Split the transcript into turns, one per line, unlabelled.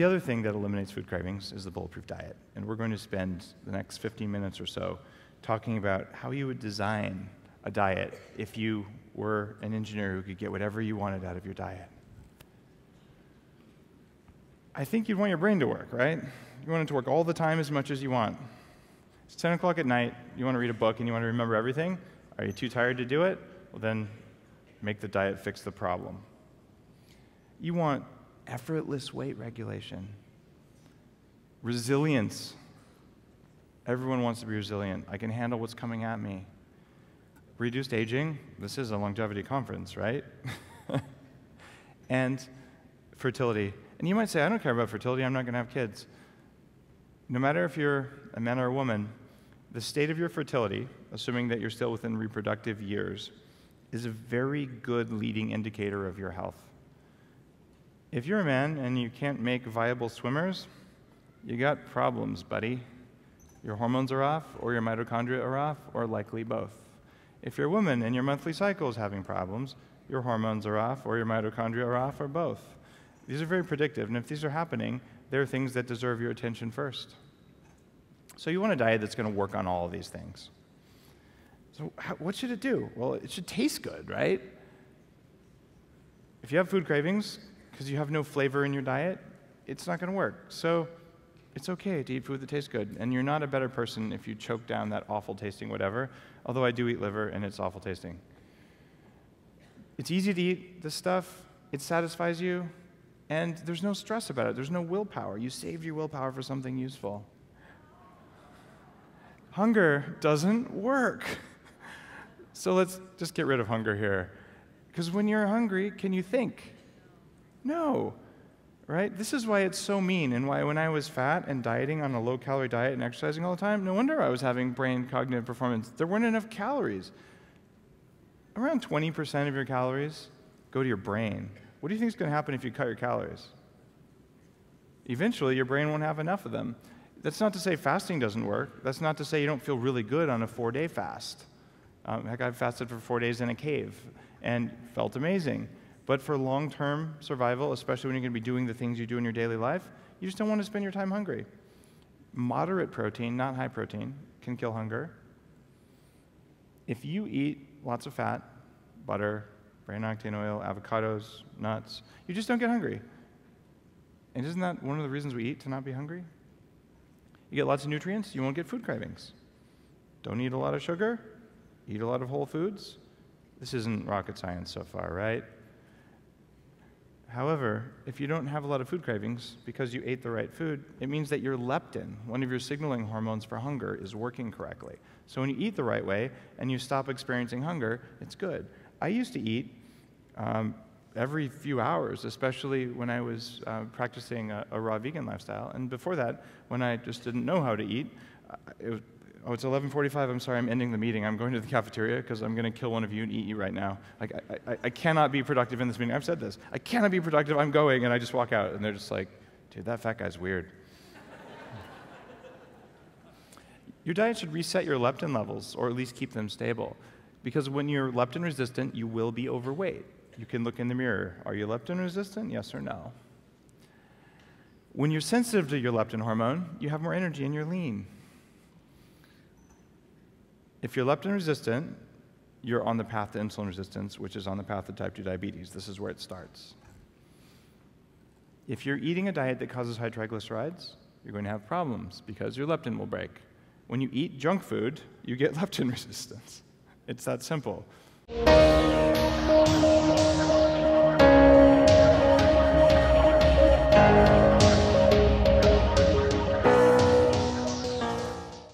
other thing that eliminates food cravings is the bulletproof diet. And we're going to spend the next 15 minutes or so talking about how you would design a diet if you were an engineer who could get whatever you wanted out of your diet. I think you'd want your brain to work, right? You want it to work all the time as much as you want. It's 10 o'clock at night, you want to read a book and you want to remember everything. Are you too tired to do it? Well, then make the diet fix the problem. You want effortless weight regulation, resilience. Everyone wants to be resilient. I can handle what's coming at me. Reduced aging. This is a longevity conference, right? And fertility. And you might say, I don't care about fertility, I'm not going to have kids. No matter if you're a man or a woman, the state of your fertility, assuming that you're still within reproductive years, is a very good leading indicator of your health. If you're a man and you can't make viable swimmers, you got problems, buddy. Your hormones are off, or your mitochondria are off, or likely both. If you're a woman and your monthly cycle is having problems, your hormones are off, or your mitochondria are off, or both. These are very predictive, and if these are happening, there are things that deserve your attention first. So you want a diet that's going to work on all of these things. So what should it do? Well, it should taste good, right? If you have food cravings because you have no flavor in your diet, it's not going to work. So it's okay to eat food that tastes good, and you're not a better person if you choke down that awful tasting whatever, although I do eat liver, and it's awful tasting. It's easy to eat this stuff. It satisfies you. And there's no stress about it. There's no willpower. You saved your willpower for something useful. Hunger doesn't work. So let's just get rid of hunger here. Because when you're hungry, can you think? No. Right? This is why it's so mean, and why when I was fat and dieting on a low-calorie diet and exercising all the time, no wonder I was having brain cognitive performance. There weren't enough calories. Around 20% of your calories go to your brain. What do you think is going to happen if you cut your calories? Eventually, your brain won't have enough of them. That's not to say fasting doesn't work. That's not to say you don't feel really good on a 4-day fast. Heck, I've fasted for 4 days in a cave and felt amazing. But for long-term survival, especially when you're going to be doing the things you do in your daily life, you just don't want to spend your time hungry. Moderate protein, not high protein, can kill hunger. If you eat lots of fat, butter, brain octane oil, avocados, nuts, you just don't get hungry. And isn't that one of the reasons we eat, to not be hungry? You get lots of nutrients, you won't get food cravings. Don't eat a lot of sugar, eat a lot of whole foods. This isn't rocket science so far, right? However, if you don't have a lot of food cravings because you ate the right food, it means that your leptin, one of your signaling hormones for hunger, is working correctly. So when you eat the right way and you stop experiencing hunger, it's good. I used to eat every few hours, especially when I was practicing a raw vegan lifestyle. And before that, when I just didn't know how to eat, it's 11:45, I'm sorry, I'm ending the meeting. I'm going to the cafeteria because I'm going to kill one of you and eat you right now. Like, I cannot be productive in this meeting. I've said this. I cannot be productive, I'm going, and I just walk out. And they're just like, dude, that fat guy's weird. Your diet should reset your leptin levels, or at least keep them stable. Because when you're leptin resistant, you will be overweight. You can look in the mirror. Are you leptin resistant? Yes or no? When you're sensitive to your leptin hormone, you have more energy and you're lean. If you're leptin resistant, you're on the path to insulin resistance, which is on the path to type 2 diabetes. This is where it starts. If you're eating a diet that causes high triglycerides, you're going to have problems because your leptin will break. When you eat junk food, you get leptin resistance. It's that simple.